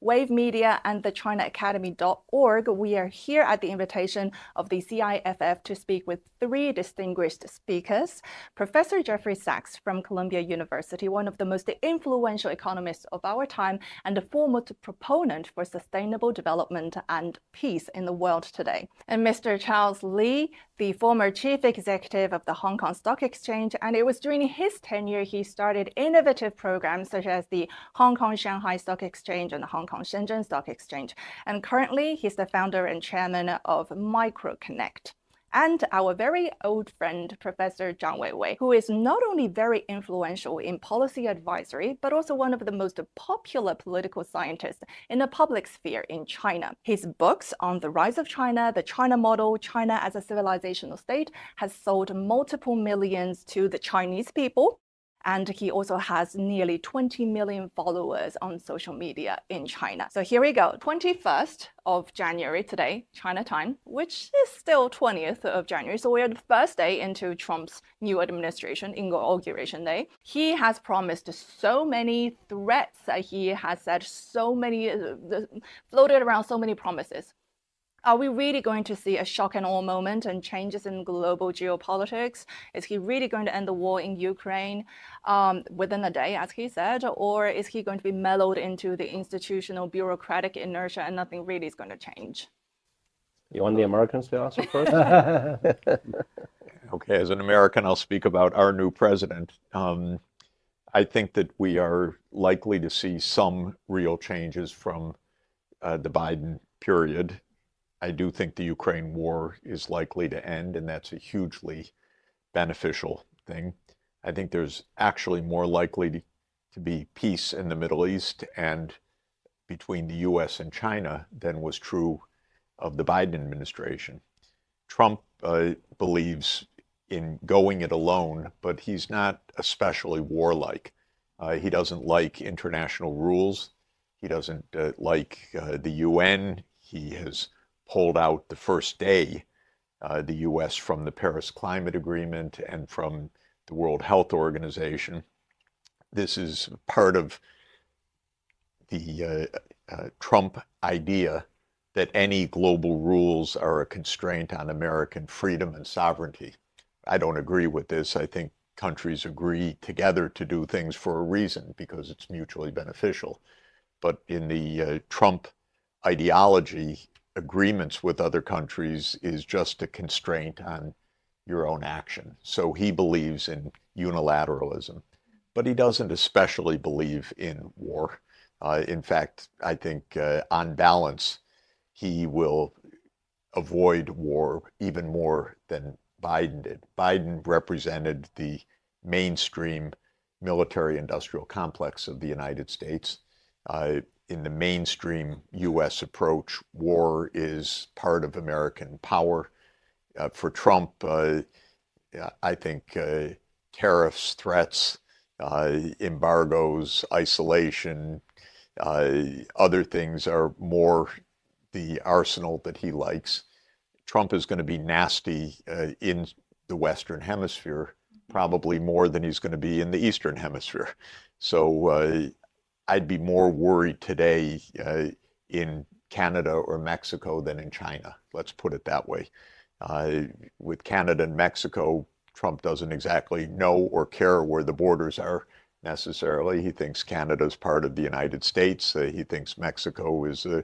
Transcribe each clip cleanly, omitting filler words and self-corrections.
Wave Media, and the ChinaAcademy.org. We are here at the invitation of the CIFF to speak with three distinguished speakers. Professor Jeffrey Sachs from Columbia University, one of the most influential economists of our time and a foremost proponent for sustainable development and peace in the world today. And Mr. Charles Li, the former chief executive of the Hong Kong Stock Exchange, and it was during his tenure he started innovative programs such as the Hong Kong Shanghai Stock Exchange and the Hong Kong Shenzhen Stock Exchange. And currently, he's the founder and chairman of MicroConnect. And our very old friend, Professor Zhang Weiwei, who is not only very influential in policy advisory, but also one of the most popular political scientists in the public sphere in China. His books on the rise of China, the China model, China as a civilizational state, has sold multiple millions to the Chinese people. And he also has nearly 20 million followers on social media in China. So here we go, 21st of January today, China time, which is still 20th of January. So we're the first day into Trump's new administration, inauguration day. He has promised so many threats. He has said so many, floated around so many promises. Are we really going to see a shock and awe moment and changes in global geopolitics? Is he really going to end the war in Ukraine within a day, as he said? Or is he going to be mellowed into the institutional bureaucratic inertia and nothing really is going to change? You want the Americans to answer first? Okay, as an American, I'll speak about our new president. I think that we are likely to see some real changes from the Biden period. I do think the Ukraine war is likely to end, and that's a hugely beneficial thing. I think there's actually more likely to be peace in the Middle East and between the US and China than was true of the Biden administration. Trump believes in going it alone, but he's not especially warlike. He doesn't like international rules. He doesn't like the UN. He has pulled out the first day, the U.S. from the Paris Climate Agreement and from the World Health Organization. This is part of the Trump idea that any global rules are a constraint on American freedom and sovereignty. I don't agree with this. I think countries agree together to do things for a reason because it's mutually beneficial. But in the Trump ideology, agreements with other countries is just a constraint on your own action. So he believes in unilateralism, but he doesn't especially believe in war. In fact, I think on balance, he will avoid war even more than Biden did. Biden represented the mainstream military-industrial complex of the United States. In the mainstream U.S. approach, war is part of American power. For Trump, I think tariffs, threats, embargoes, isolation, other things are more the arsenal that he likes. Trump is going to be nasty in the Western Hemisphere, probably more than he's going to be in the Eastern Hemisphere. So I'd be more worried today in Canada or Mexico than in China. Let's put it that way. With Canada and Mexico, Trump doesn't exactly know or care where the borders are necessarily. He thinks Canada's part of the United States. He thinks Mexico is a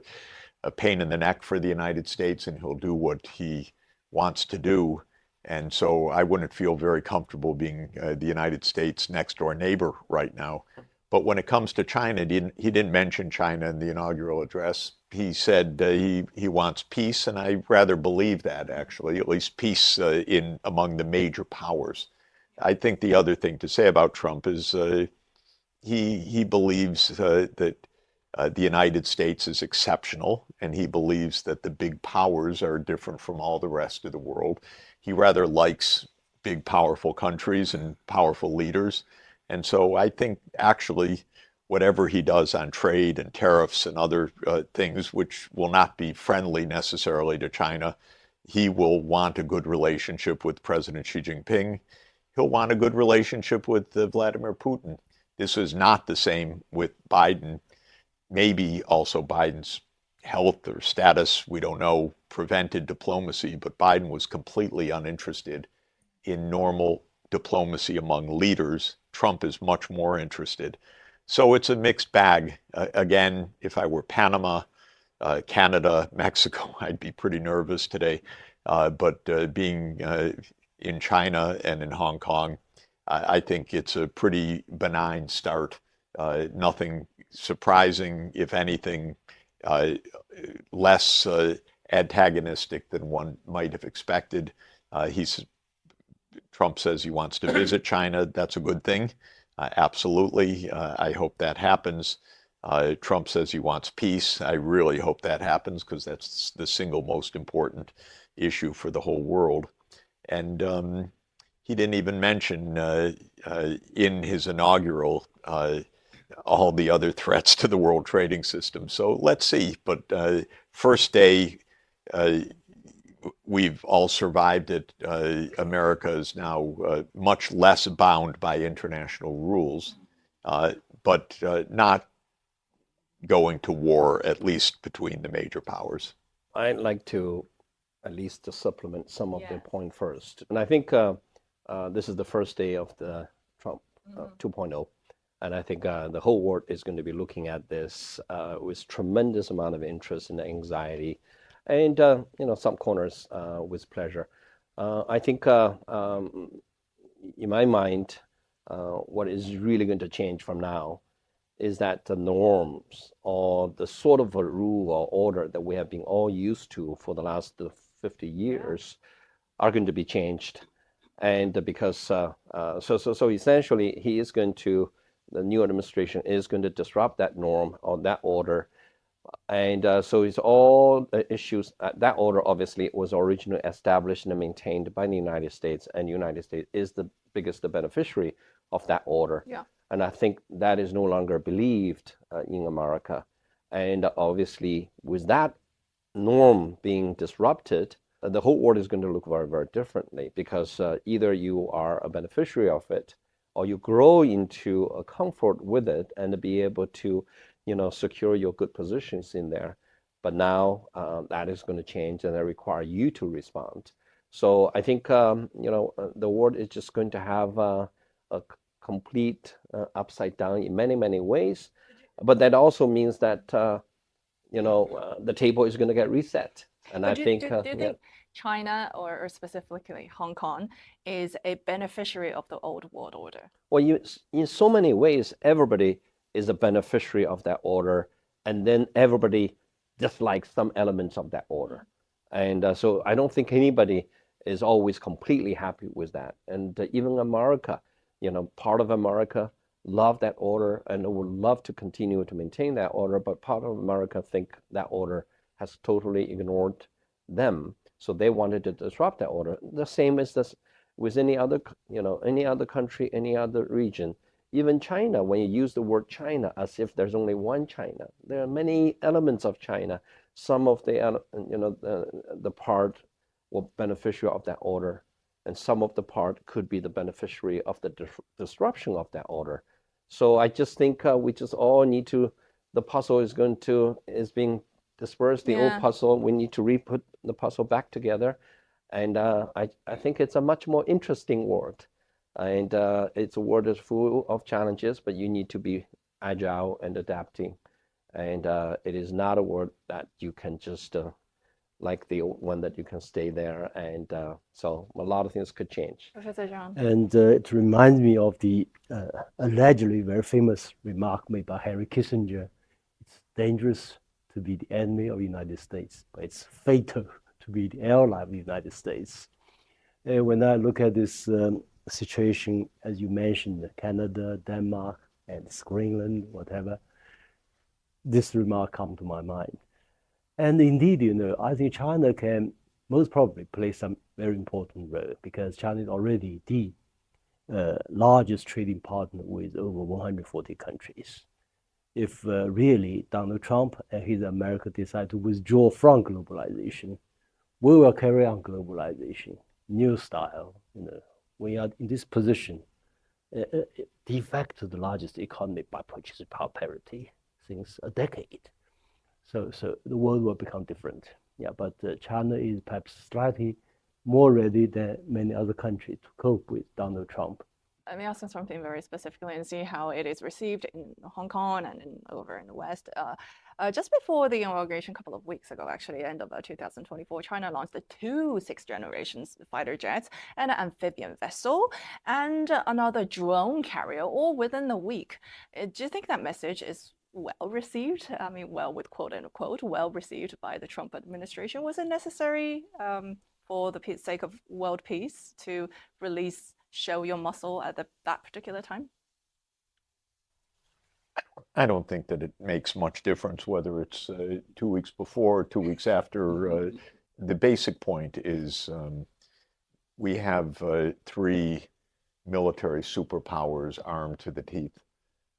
pain in the neck for the United States, and he'll do what he wants to do. And so I wouldn't feel very comfortable being the United States' next door neighbor right now. But when it comes to China, he didn't mention China in the inaugural address. He said he wants peace, and I rather believe that, actually, at least peace among the major powers. I think the other thing to say about Trump is he believes that the United States is exceptional, and he believes that the big powers are different from all the rest of the world. He rather likes big, powerful countries and powerful leaders. And so I think actually whatever he does on trade and tariffs and other things, which will not be friendly necessarily to China, he will want a good relationship with President Xi Jinping. He'll want a good relationship with Vladimir Putin. This is not the same with Biden. maybe also Biden's health or status, we don't know, prevented diplomacy, but Biden was completely uninterested in normal diplomacy among leaders. Trump is much more interested. So it's a mixed bag. Again, if I were Panama, Canada, Mexico, I'd be pretty nervous today. But being in China and in Hong Kong, I think it's a pretty benign start. Nothing surprising, if anything, less antagonistic than one might have expected. Trump says he wants to visit China. That's a good thing. Absolutely. I hope that happens. Trump says he wants peace. I really hope that happens because that's the single most important issue for the whole world. And he didn't even mention in his inaugural all the other threats to the world trading system. So let's see. But first day, we've all survived it. America is now much less bound by international rules, but not going to war, at least between the major powers. I'd like to at least to supplement some of the point first. And I think this is the first day of the Trump 2.0. And I think the whole world is going to be looking at this with tremendous amount of interest and anxiety, and some corners with pleasure. I think in my mind, what is really going to change from now is that the norms or the sort of a rule or order that we have been all used to for the last 50 years are going to be changed. And because so essentially he is going to, the new administration is going to disrupt that norm or that order. And so it's all the issues. That order obviously was originally established and maintained by the United States, and the United States is the biggest beneficiary of that order. Yeah. And I think that is no longer believed in America. And obviously, with that norm being disrupted, the whole world is going to look very, very differently, because either you are a beneficiary of it, or you grow into a comfort with it and be able to, secure your good positions in there. But now that is going to change, and that require you to respond. So I think, the world is just going to have a complete upside down in many, many ways. But that also means that, the table is going to get reset. And I think, do you think China or specifically Hong Kong is a beneficiary of the old world order? Well, in so many ways, everybody is a beneficiary of that order, and then everybody dislikes some elements of that order. And so I don't think anybody is always completely happy with that. And even America, part of America love that order and would love to continue to maintain that order, but part of America think that order has totally ignored them. So they wanted to disrupt that order. The same as this with any other, any other country, any other region. Even China, when you use the word China as if there's only one China, there are many elements of China. Some of the, the part were beneficiary of that order, and some of the part could be the beneficiary of the disruption of that order. So I just think we just all need to, the puzzle is being dispersed, the old puzzle, we need to re-put the puzzle back together. And I think it's a much more interesting world. And it's a world that's full of challenges, but you need to be agile and adapting. And it is not a world that you can just, like the old one, that you can stay there. And so a lot of things could change. Professor Zhang. And it reminds me of the allegedly very famous remark made by Henry Kissinger. It's dangerous to be the enemy of the United States, but it's fatal to be the ally of the United States. And when I look at this situation, as you mentioned, Canada, Denmark, and Greenland, whatever, this remark comes to my mind. And indeed, I think China can most probably play some very important role, because China is already the largest trading partner with over 140 countries. If really Donald Trump and his America decide to withdraw from globalization, we will carry on globalization, new style. We are in this position, de facto the largest economy by purchasing power parity. since a decade. So the world will become different. Yeah, but China is perhaps slightly more ready than many other countries to cope with Donald Trump. Let me ask you something very specifically and see how it is received in Hong Kong and over in the West. Just before the inauguration, a couple of weeks ago, actually, end of 2024, China launched the two sixth-generation fighter jets, and an amphibian vessel, and another drone carrier, all within a week. Do you think that message is well received? I mean, well, with quote unquote, well received by the Trump administration. Was it necessary for the sake of world peace to show your muscle at that particular time? I don't think that it makes much difference whether it's 2 weeks before or 2 weeks after. The basic point is we have three military superpowers armed to the teeth.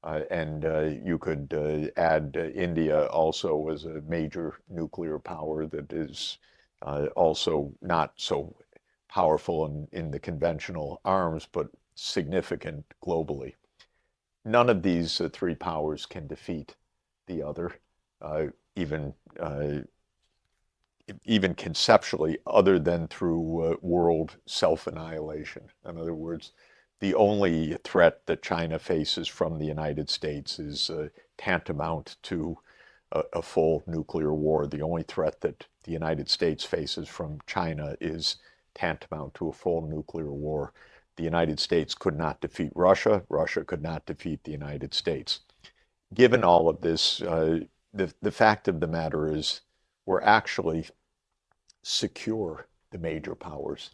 And you could add India also as a major nuclear power that is also not so powerful in the conventional arms, but significant globally. None of these three powers can defeat the other, even conceptually, other than through world self-annihilation. In other words, the only threat that China faces from the United States is tantamount to a full nuclear war. The only threat that the United States faces from China is tantamount to a full nuclear war. The United States could not defeat Russia. Russia could not defeat the United States. Given all of this, the fact of the matter is we're actually secure, the major powers,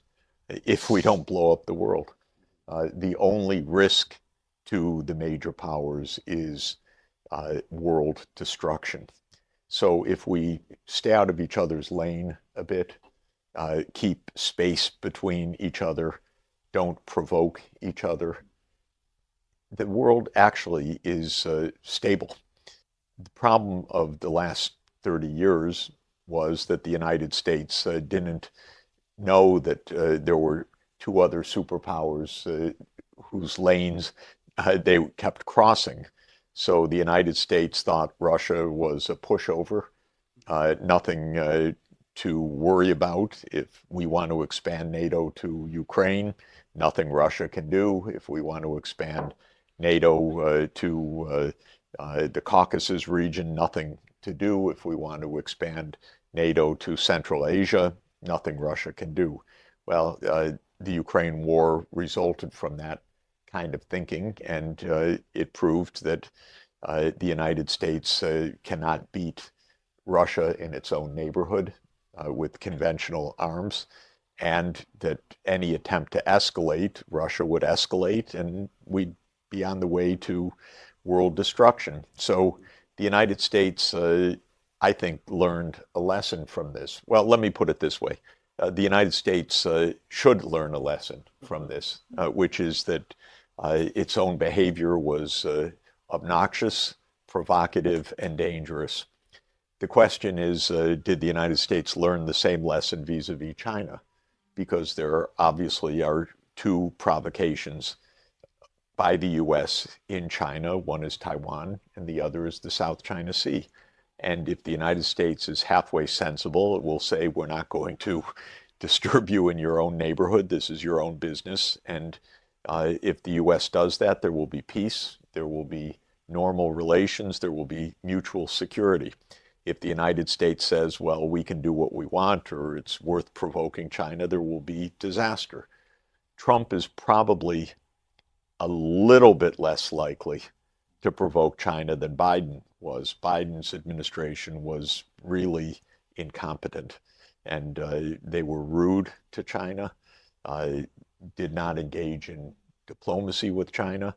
if we don't blow up the world. The only risk to the major powers is world destruction. So if we stay out of each other's lane a bit, keep space between each other, don't provoke each other, the world actually is stable. The problem of the last 30 years was that the United States didn't know that there were two other superpowers whose lanes they kept crossing. So the United States thought Russia was a pushover, nothing to worry about. If we want to expand NATO to Ukraine, nothing Russia can do. If we want to expand NATO to the Caucasus region, nothing to do. If we want to expand NATO to Central Asia, nothing Russia can do. Well, the Ukraine war resulted from that kind of thinking, and it proved that the United States cannot beat Russia in its own neighborhood with conventional arms, and that any attempt to escalate, Russia would escalate, and we'd be on the way to world destruction. So the United States, I think, learned a lesson from this. Well, let me put it this way. The United States should learn a lesson from this, which is that its own behavior was obnoxious, provocative, and dangerous. The question is, did the United States learn the same lesson vis-a-vis China? Because there obviously are two provocations by the U.S. in China. One is Taiwan, and the other is the South China Sea. And if the United States is halfway sensible, it will say, we're not going to disturb you in your own neighborhood. This is your own business. And if the U.S. does that, there will be peace, there will be normal relations, there will be mutual security. If the United States says, well, we can do what we want, or it's worth provoking China, there will be disaster. Trump is probably a little bit less likely to provoke China than Biden was. Biden's administration was really incompetent, and they were rude to China, did not engage in diplomacy with China.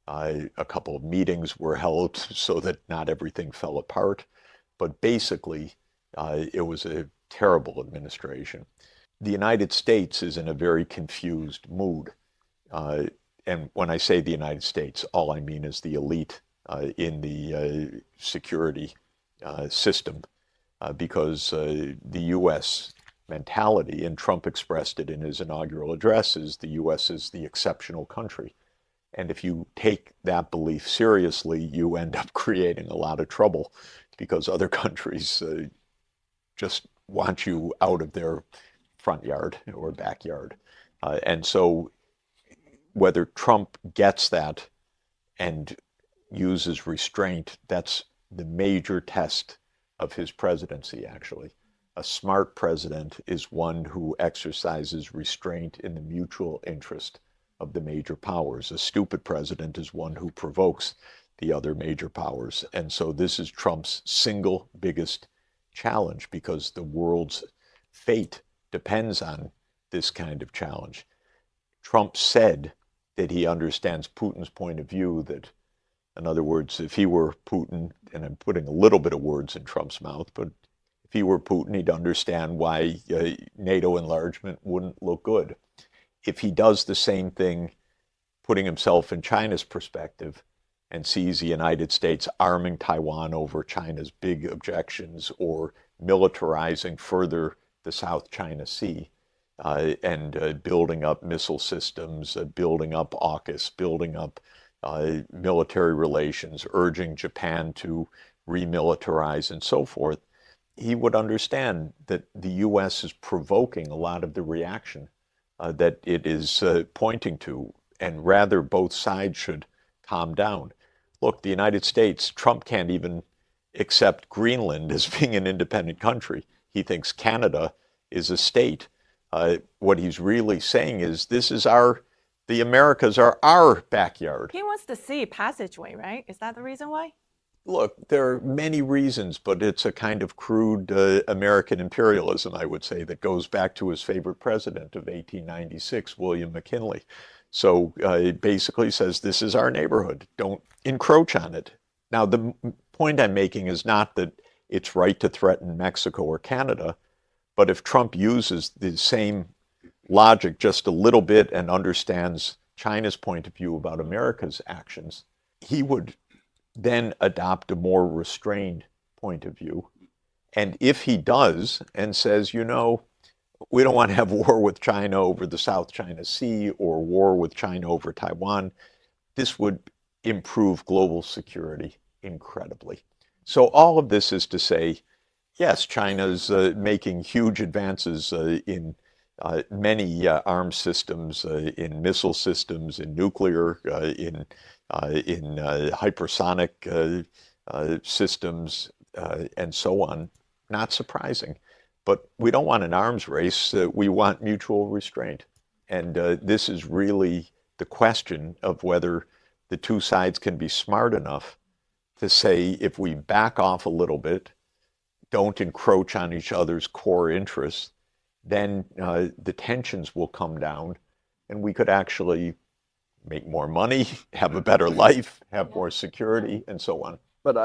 A couple of meetings were held so that not everything fell apart. But basically, it was a terrible administration. The United States is in a very confused mood. And when I say the United States, all I mean is the elite in the security system, because the U.S. mentality, and Trump expressed it in his inaugural address, is the U.S. is the exceptional country. And if you take that belief seriously, you end up creating a lot of trouble because other countries just want you out of their front yard or backyard. And so whether Trump gets that and uses restraint, that's the major test of his presidency, actually. A smart president is one who exercises restraint in the mutual interest of the major powers. A stupid president is one who provokes the other major powers. And so this is Trump's single biggest challenge because the world's fate depends on this kind of challenge. Trump said that he understands Putin's point of view, that, in other words, if he were Putin, and I'm putting a little bit of words in Trump's mouth, but if he were Putin, he'd understand why NATO enlargement wouldn't look good. If he does the same thing, putting himself in China's perspective, and sees the United States arming Taiwan over China's big objections or militarizing further the South China Sea, and building up missile systems, building up AUKUS, building up military relations, urging Japan to remilitarize and so forth, he would understand that the U.S. is provoking a lot of the reaction that it is pointing to, and rather both sides should calm down. Look, the United States, Trump can't even accept Greenland as being an independent country. He thinks Canada is a state. What he's really saying is the Americas are our backyard. He wants the sea passageway, right? Is that the reason why? Look, there are many reasons, but it's a kind of crude American imperialism, I would say, that goes back to his favorite president of 1896, William McKinley. So it basically says, this is our neighborhood. Don't encroach on it. Now, the point I'm making is not that it's right to threaten Mexico or Canada, but if Trump uses the same logic just a little bit and understands China's point of view about America's actions, he would then adopt a more restrained point of view. And if he does and says, you know, we don't want to have war with China over the South China Sea or war with China over Taiwan, this would improve global security incredibly. So all of this is to say, yes, China's making huge advances in many arms systems, in missile systems, in nuclear, in hypersonic systems, and so on. Not surprising. But we don't want an arms race. We want mutual restraint. And this is really the question of whether the two sides can be smart enough to say, if we back off a little bit, don't encroach on each other's core interests, then the tensions will come down and we could actually make more money, have a better life, have more security, and so on. But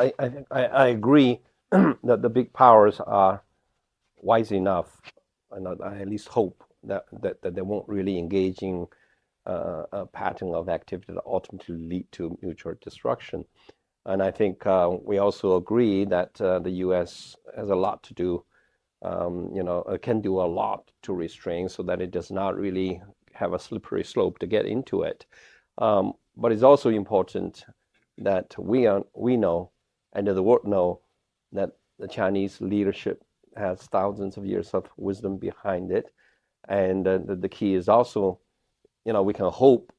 I agree that the big powers are wise enough, and I at least hope that they won't really engage in a pattern of activity that ultimately lead to mutual destruction. And I think we also agree that the U.S. has a lot to do, can do a lot to restrain so that it does not really have a slippery slope to get into it. But it's also important that we know, and the world know, that the Chinese leadership has thousands of years of wisdom behind it. And the key is also, we can hope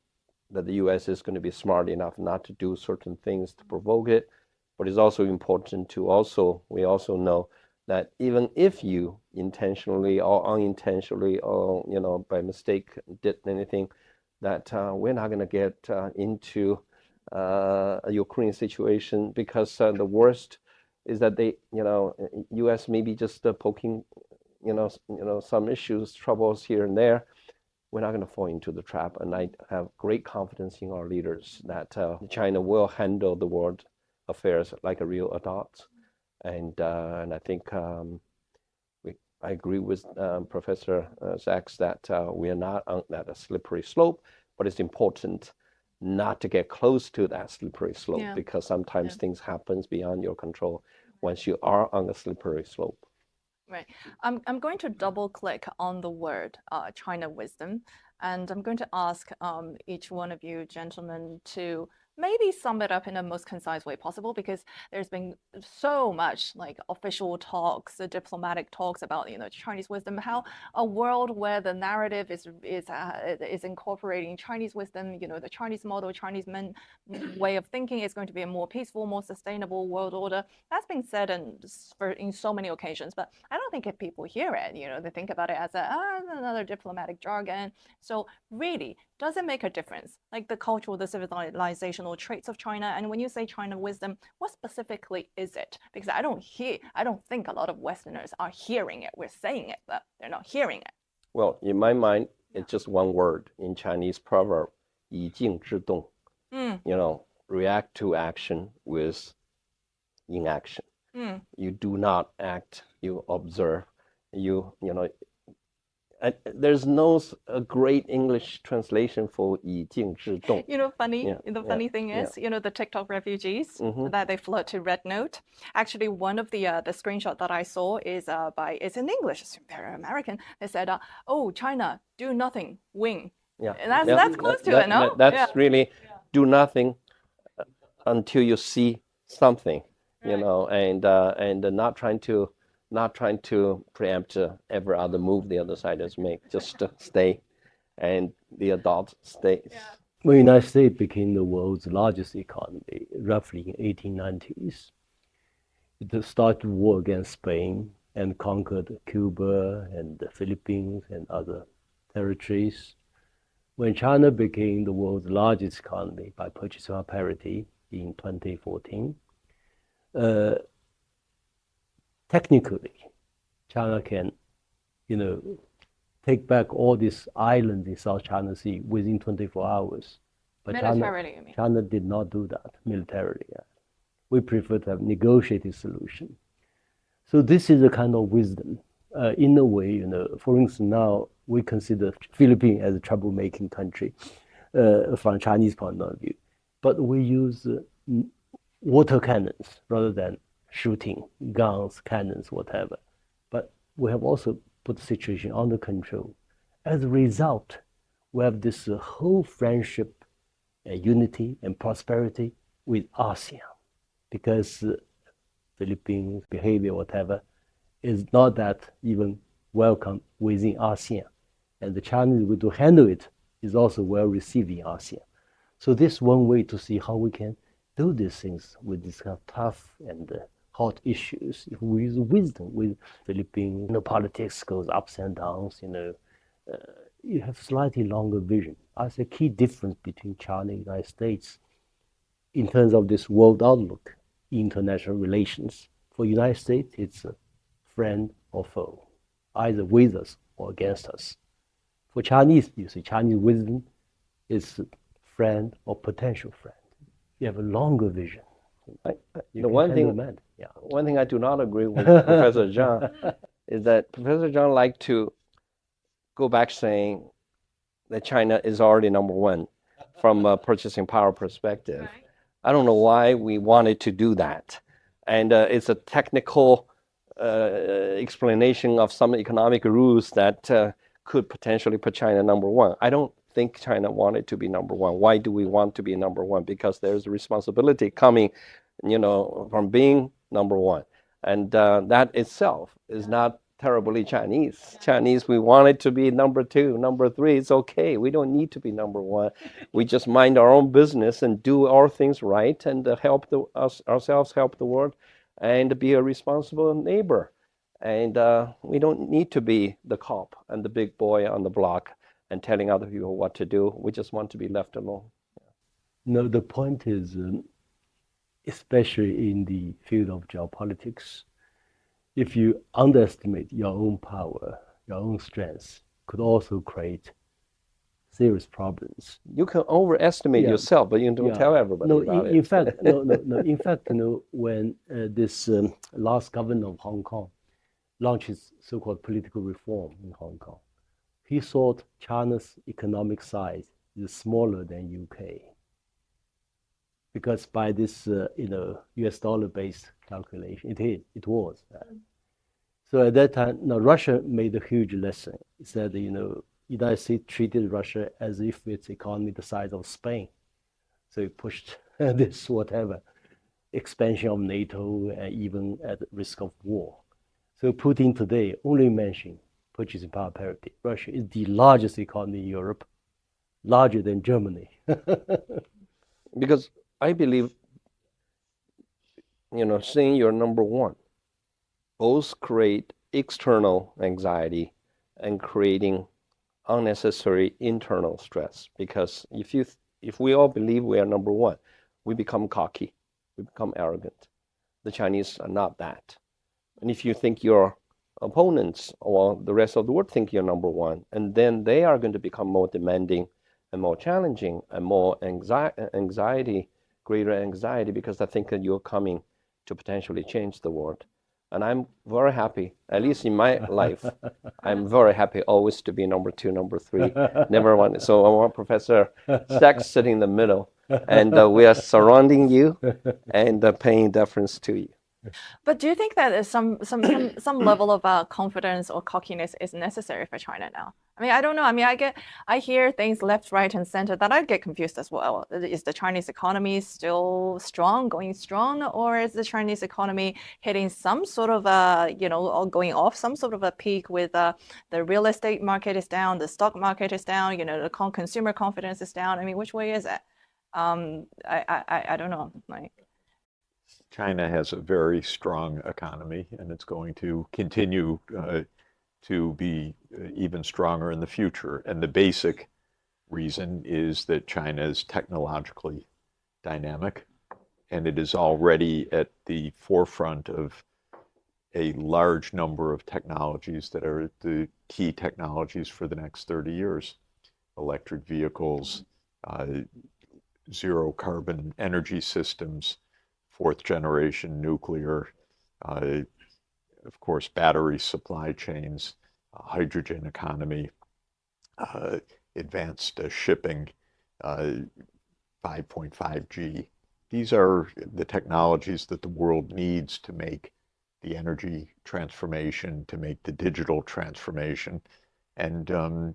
that the U.S. is going to be smart enough not to do certain things to provoke it. But it's also important to we also know that even if you intentionally or unintentionally or, by mistake did anything, that we're not going to get into a Ukraine situation, because the worst is that U.S. may be just poking, some issues, troubles here and there. We're not going to fall into the trap. And I have great confidence in our leaders that China will handle the world affairs like a real adult. And I think I agree with Professor Sachs that we are not on that slippery slope, but it's important not to get close to that slippery slope, because sometimes things happen beyond your control once you are on a slippery slope. Right. I'm going to double click on the word China wisdom. And I'm going to ask each one of you gentlemen to maybe sum it up in the most concise way possible, because there's been so much like official talks, diplomatic talks about Chinese wisdom, how a world where the narrative is incorporating Chinese wisdom, the Chinese model, Chinese way of thinking is going to be a more peaceful, more sustainable world order. That's been said in so many occasions, but I don't think if people hear it, they think about it as another diplomatic jargon. So really, does it make a difference? Like the cultural, the civilizational traits of China, and when you say China wisdom, what specifically is it? Because I don't think a lot of Westerners are hearing it. We're saying it, but they're not hearing it. Well, in my mind, it's just one word in Chinese proverb, 以静制动. React to action with inaction. You do not act, you observe, there's no great English translation for 以静制动. Funny thing is, the TikTok refugees that they flood to Red Note. Actually, one of the screenshot that I saw is it's in English. It's very American. They said, "Oh, China, do nothing, win." Yeah, and that's close to it, no? That's really do nothing until you see something, and not trying to preempt every other move the other side has made. Just stay, and the adult stays. Well, the United States became the world's largest economy roughly in 1890s. It started war against Spain and conquered Cuba and the Philippines and other territories. When China became the world's largest economy by purchasing power parity in 2014, technically, China can, take back all these islands in South China Sea within 24 hours. But militarily, China did not do that militarily. Yeah. We prefer to have negotiated solution. So this is a kind of wisdom. In a way, for instance, now we consider Philippines as a troublemaking country from Chinese point of view, but we use water cannons rather than shooting guns, cannons, whatever. But we have also put the situation under control. As a result, we have this whole friendship, unity, and prosperity with ASEAN, because Philippines behavior, whatever, is not that even welcome within ASEAN. And the Chinese way to handle it is also well received in ASEAN. So this one way to see how we can do these things with this kind of tough and hot issues. If we use wisdom with Philippines, politics goes ups and downs, you have slightly longer vision. That's a key difference between China and the United States in terms of this world outlook, international relations. For the United States, it's a friend or foe, either with us or against us. For Chinese, you see, Chinese wisdom is friend or potential friend. You have a longer vision. One thing I do not agree with Professor Zhang is that Professor Zhang liked to go back saying that China is already number one from a purchasing power perspective. Right. I don't know why we wanted to do that. And it's a technical explanation of some economic rules that could potentially put China number one. I don't think China wanted to be number one. Why do we want to be number one? Because there's a responsibility coming, from being number one. And that itself is not terribly Chinese. Chinese, we want it to be number two, number three. It's okay. We don't need to be number one. We just mind our own business and do our things right and help ourselves, help the world, and be a responsible neighbor. And we don't need to be the cop and the big boy on the block and telling other people what to do. We just want to be left alone. No, the point is, especially in the field of geopolitics, if you underestimate your own power, your own strength, could also create serious problems. You can overestimate yourself, but you don't tell everybody about it. In fact, In fact, when this last governor of Hong Kong launched his so-called political reform in Hong Kong, he thought China's economic size is smaller than UK. Because by this, US dollar-based calculation, it was. So at that time, Russia made a huge lesson. It said, United States treated Russia as if its economy the size of Spain. So it pushed this whatever expansion of NATO, and even at risk of war. So Putin today only mentioned purchasing power parity. Russia is the largest economy in Europe, larger than Germany. Because I believe, saying you're number one, both create external anxiety and creating unnecessary internal stress. Because if we all believe we are number one, we become cocky, we become arrogant. The Chinese are not that. And if you think your opponents or the rest of the world think you're number one, and then they are going to become more demanding and more challenging and more anxiety, greater anxiety, because they think that you're coming to potentially change the world. And I'm very happy, at least in my life, I'm very happy always to be number two, number three, never one. So I want Professor Sachs sitting in the middle, and we are surrounding you and paying deference to you. But do you think that some level of confidence or cockiness is necessary for China now? I mean, I don't know. I mean, I hear things left, right, and center that I get confused as well. Is the Chinese economy still strong, going strong, or is the Chinese economy hitting some sort of or going off some sort of a peak with the real estate market is down, the stock market is down, the consumer confidence is down? I mean, which way is it? I don't know. China has a very strong economy, and it's going to continue to be even stronger in the future. And the basic reason is that China is technologically dynamic, and it is already at the forefront of a large number of technologies that are the key technologies for the next 30 years. Electric vehicles, zero carbon energy systems, fourth generation nuclear, of course, battery supply chains, hydrogen economy, advanced shipping, 5.5G. These are the technologies that the world needs to make the energy transformation, to make the digital transformation. And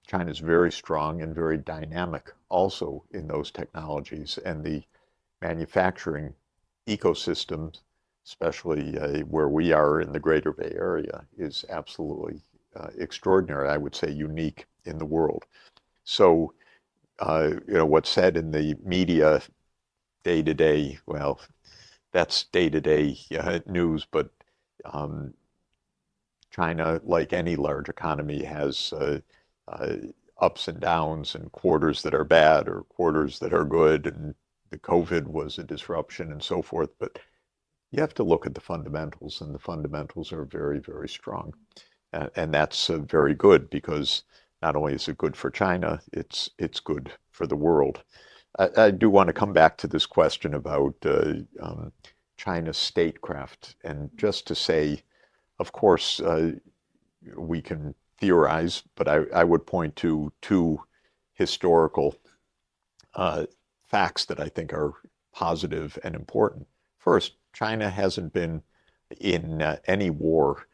China is very strong and very dynamic also in those technologies. And the manufacturing ecosystem, especially where we are in the Greater Bay Area, is absolutely extraordinary. I would say unique in the world. So, what's said in the media day to day, well, that's day to day news. But China, like any large economy, has ups and downs, and quarters that are bad or quarters that are good, and the COVID was a disruption and so forth. But you have to look at the fundamentals, and the fundamentals are very, very strong. And that's very good, because not only is it good for China, it's good for the world. I do want to come back to this question about China's statecraft. And just to say, of course, we can theorize, but I would point to two historical facts that I think are positive and important. First, China hasn't been in any war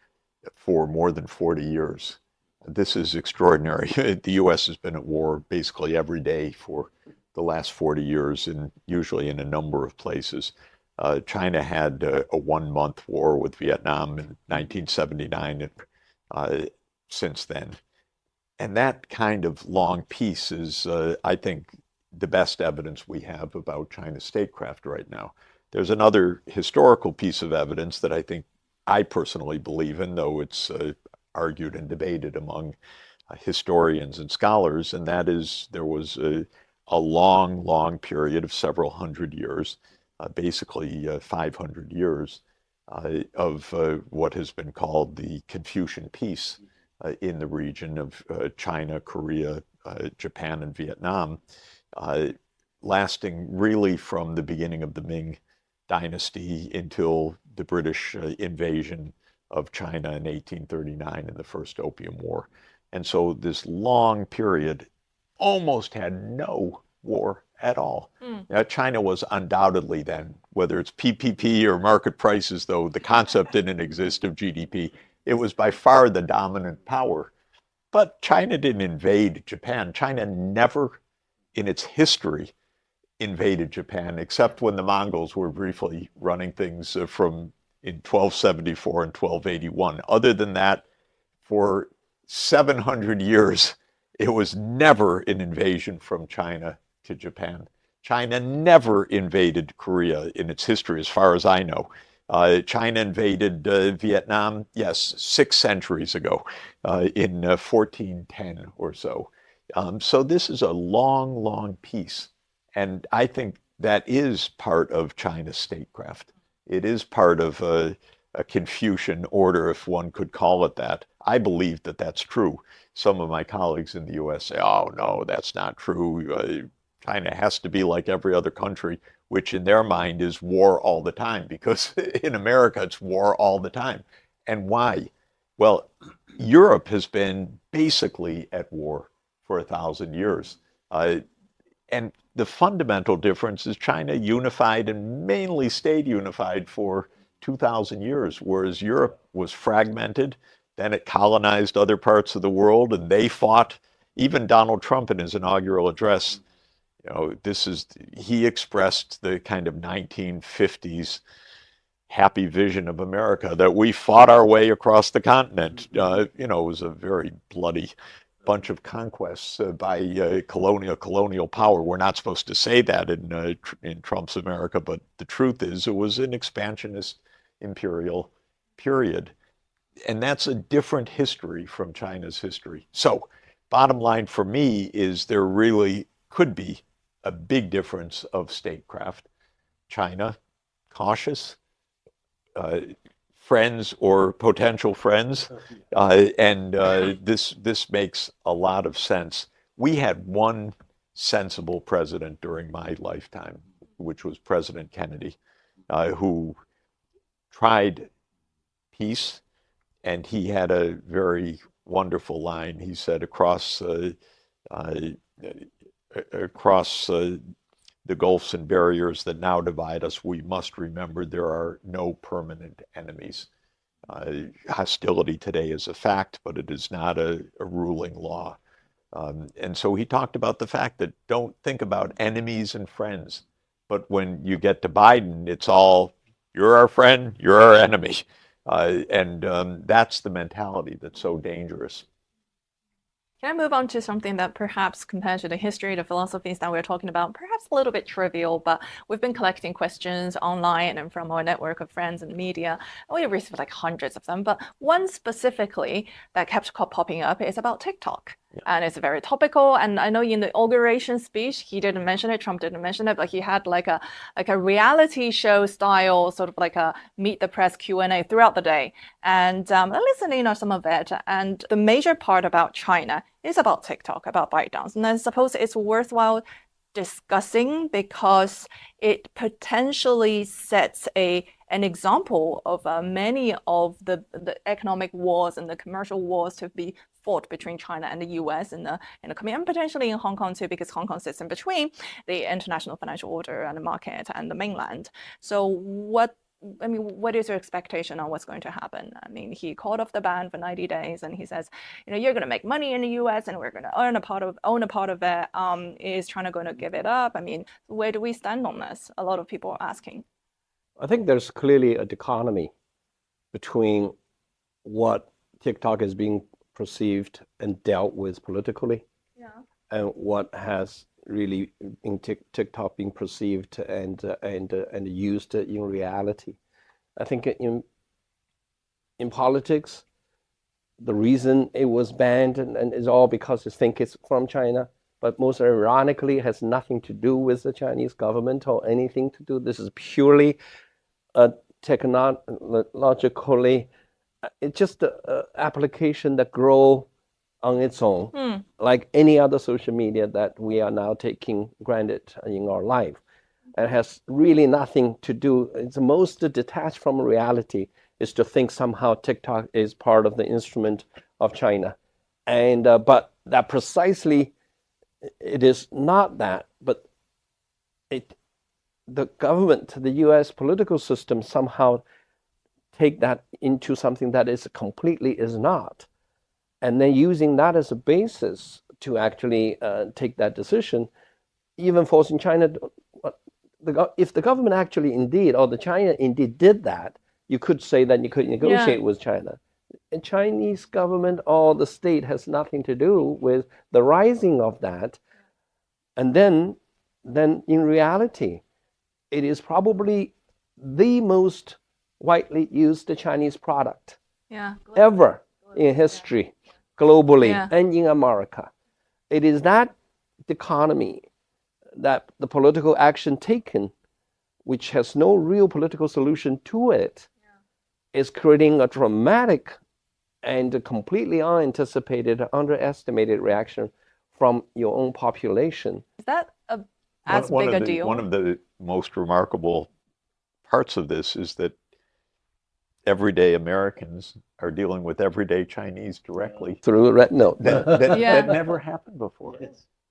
for more than 40 years. This is extraordinary. The U.S. has been at war basically every day for the last 40 years, and usually in a number of places. China had a 1-month war with Vietnam in 1979, and since then. And that kind of long peace is, I think, the best evidence we have about China's statecraft right now. There's another historical piece of evidence that I personally believe in, though it's argued and debated among historians and scholars, and that is there was a long, long period of several hundred years, basically 500 years, of what has been called the Confucian peace in the region of China, Korea, Japan, and Vietnam, lasting really from the beginning of the Ming Dynasty until the British invasion of China in 1839 and the First Opium War. And so this long period almost had no war at all. Now, China was undoubtedly then, whether it's PPP or market prices, though the concept didn't exist of GDP, it was by far the dominant power. But China didn't invade Japan. China never in its history invaded Japan, except when the Mongols were briefly running things from in 1274 and 1281. Other than that, for 700 years, it was never an invasion from China to Japan. China never invaded Korea in its history, as far as I know. China invaded Vietnam, yes, 6 centuries ago, in 1410 or so. So this is a long, long peace. And I think that is part of China's statecraft. It is part of a Confucian order, if one could call it that. I believe that that's true. Some of my colleagues in the US say, oh, no, that's not true. China has to be like every other country, which in their mind is war all the time, because in America it's war all the time. And why? Well, Europe has been basically at war for 1,000 years. And the fundamental difference is China unified and mainly stayed unified for 2,000 years, whereas Europe was fragmented. Then it colonized other parts of the world, and they fought. Even Donald Trump in his inaugural address, he expressed the kind of 1950s happy vision of America, that we fought our way across the continent. It was a very bloody bunch of conquests by colonial power. We're not supposed to say that in Trump's America, but the truth is it was an expansionist imperial period. And that's a different history from China's history. So bottom line for me is there really could be a big difference of statecraft. China, cautious, friends or potential friends, and this makes a lot of sense. We had one sensible president during my lifetime, which was President Kennedy, who tried peace, and he had a very wonderful line. He said, across the gulfs and barriers that now divide us, we must remember there are no permanent enemies. Hostility today is a fact, but it is not a ruling law. And so he talked about the fact that don't think about enemies and friends, but when you get to Biden, it's all, you're our friend, you're our enemy. And that's the mentality that's so dangerous. Can I move on to something that perhaps compared to the history, the philosophies that we're talking about, perhaps a little bit trivial, but we've been collecting questions online and from our network of friends and media. We received like hundreds of them, but one specifically that kept popping up is about TikTok. Yeah. And it's very topical. And I know in the inauguration speech, he didn't mention it, Trump didn't mention it, but he had like a reality show style, sort of like a meet the press Q&A throughout the day. And listening on some of it. And the major part about China is about TikTok, about ByteDance. And I suppose it's worthwhile discussing because it potentially sets an example of many of the economic wars and the commercial wars to be fought between China and the US in the coming, and potentially in Hong Kong too, because Hong Kong sits in between the international financial order and the market and the mainland. So what is your expectation on what's going to happen? I mean, he called off the ban for 90 days and he says, you're going to make money in the US and we're going to own a part of it. Is China going to give it up? I mean, where do we stand on this? A lot of people are asking. I think there's clearly a dichotomy between what TikTok is being perceived and dealt with politically, and what has really in TikTok being perceived and used in reality. I think in politics, the reason it was banned and is all because they think it's from China, but most ironically has nothing to do with the Chinese government or anything to do. This is purely technologically, it's just an application that grows on its own, like any other social media that we are now taking granted in our life. It has really nothing to do, it's the most detached from reality is to think somehow TikTok is part of the instrument of China. And but that precisely, it is not that, but the government, the US political system somehow take that into something that is completely is not. and then using that as a basis to actually take that decision, even forcing China, if the government actually indeed, or the China indeed did that, you could say that you could negotiate with China. The Chinese government or the state has nothing to do with the rising of that. And then in reality, it is probably the most widely used Chinese product ever in history, globally, and in America. It is that economy, that the political action taken, which has no real political solution to it, is creating a dramatic and completely unanticipated, underestimated reaction from your own population. Is that as big a deal? One of the most remarkable parts of this is that everyday Americans are dealing with everyday Chinese directly through red note. That never happened before.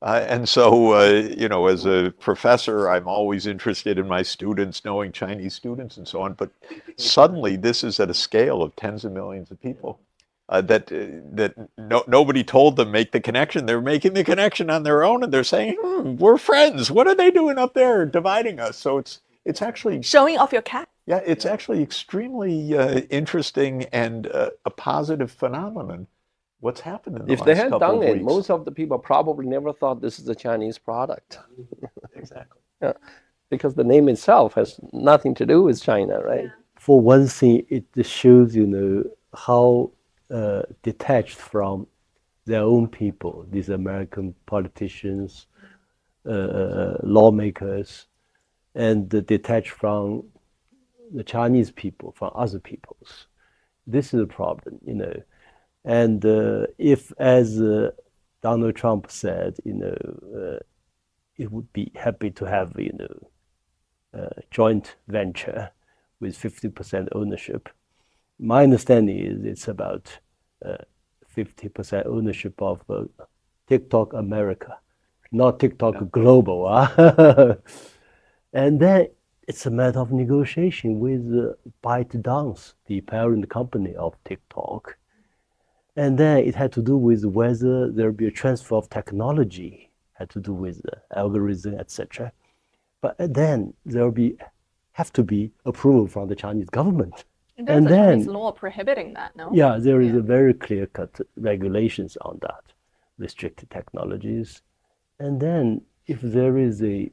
And so, you know, as a professor, I'm always interested in my students, knowing Chinese students and so on. But suddenly, this is at a scale of tens of millions of people nobody told them make the connection. They're making the connection on their own, and they're saying, "We're friends. What are they doing up there, dividing us?" So it's actually showing off your cat. Yeah, it's actually extremely interesting and a positive phenomenon. What's happened in the last couple of weeks? If they had done it, most of the people probably never thought this is a Chinese product. Exactly. Yeah, because the name itself has nothing to do with China, right? Yeah. For one thing, it shows, you know, how detached from their own people, these American politicians, lawmakers, and detached from the Chinese people, from other peoples. This is a problem, you know. And if, as Donald Trump said, you know, it would be happy to have, you know, joint venture with 50% ownership. My understanding is it's about 50% ownership of TikTok America, not TikTok Global. And then it's a matter of negotiation with ByteDance, the parent company of TikTok. And then it had to do with whether there'll be a transfer of technology, had to do with algorithm, etc. But then there'll have to be approval from the Chinese government. And then Chinese law prohibiting that, no? Yeah, there is a very clear-cut regulations on that, restricted technologies. And then if there is a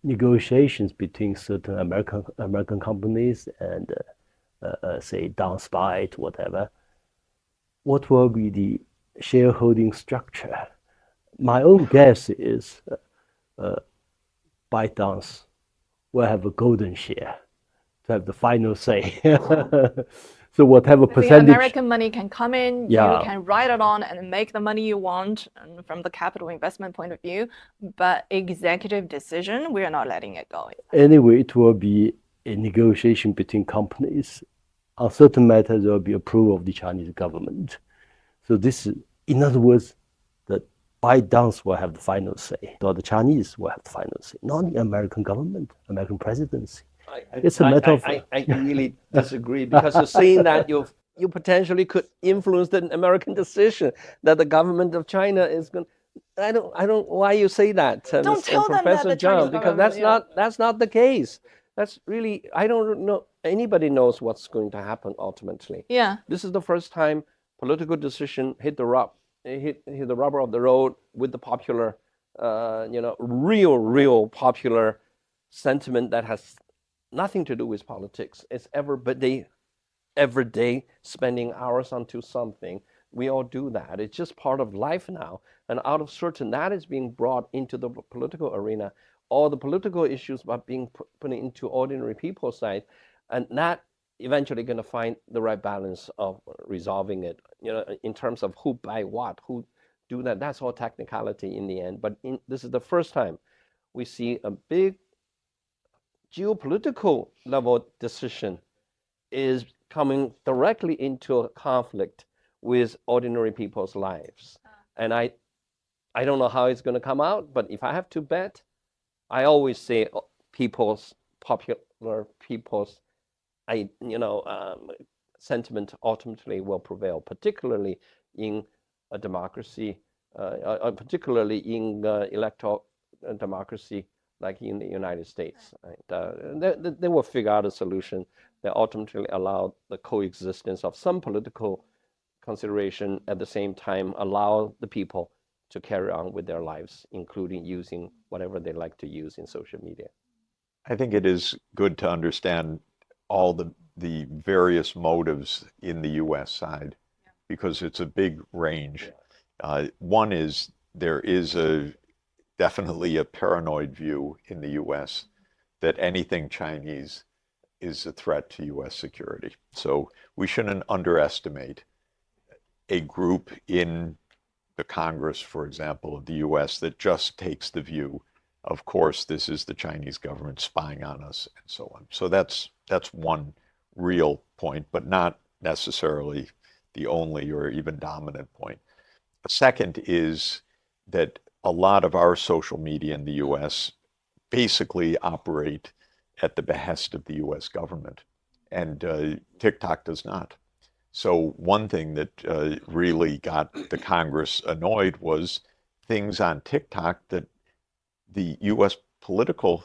negotiations between certain American companies and say Downspite, whatever, what will be the shareholding structure? My own guess is ByteDance will have a golden share to have the final say. So whatever percentage, the American money can come in, you can write it on and make the money you want from the capital investment point of view, but executive decision, we are not letting it go. Anyway, it will be a negotiation between companies. On certain matters, there will be approval of the Chinese government. So this is, in other words, that ByteDance will have the final say, or the Chinese will have the final say, not the American government, American presidency. It's a matter of... I really disagree, because you're saying that you potentially could influence the American decision, that the government of China is going. I don't. Why you say that, don't tell them Professor that the Zhang, because that's not the case. That's really, I don't know. Anybody knows what's going to happen ultimately. Yeah. This is the first time political decision hit the rubber of the road with the popular, real popular sentiment that has nothing to do with politics. It's every day spending hours onto something. We all do that. It's just part of life now. And out of certain, that is being brought into the political arena. All the political issues are being put into ordinary people's side, and that eventually going to find the right balance of resolving it. You know, in terms of who buy what, who do that. That's all technicality in the end. But this is the first time we see a big geopolitical level decision is coming directly into a conflict with ordinary people's lives. And I don't know how it's going to come out, but if I have to bet, I always say popular people's sentiment ultimately will prevail, particularly in a democracy, particularly in electoral democracy like in the United States. They will figure out a solution that ultimately allow the coexistence of some political consideration at the same time allow the people to carry on with their lives, including using whatever they like to use in social media. I think it is good to understand all the various motives in the U.S. side, because it's a big range. One is there is definitely a paranoid view in the U.S. that anything Chinese is a threat to U.S. security. So we shouldn't underestimate a group in the Congress, for example, of the U.S. that just takes the view, of course, this is the Chinese government spying on us and so on. So that's one real point, but not necessarily the only or even dominant point. A second is that a lot of our social media in the U.S. basically operate at the behest of the U.S. government, and TikTok does not. So one thing that really got the Congress annoyed was things on TikTok that the U.S. political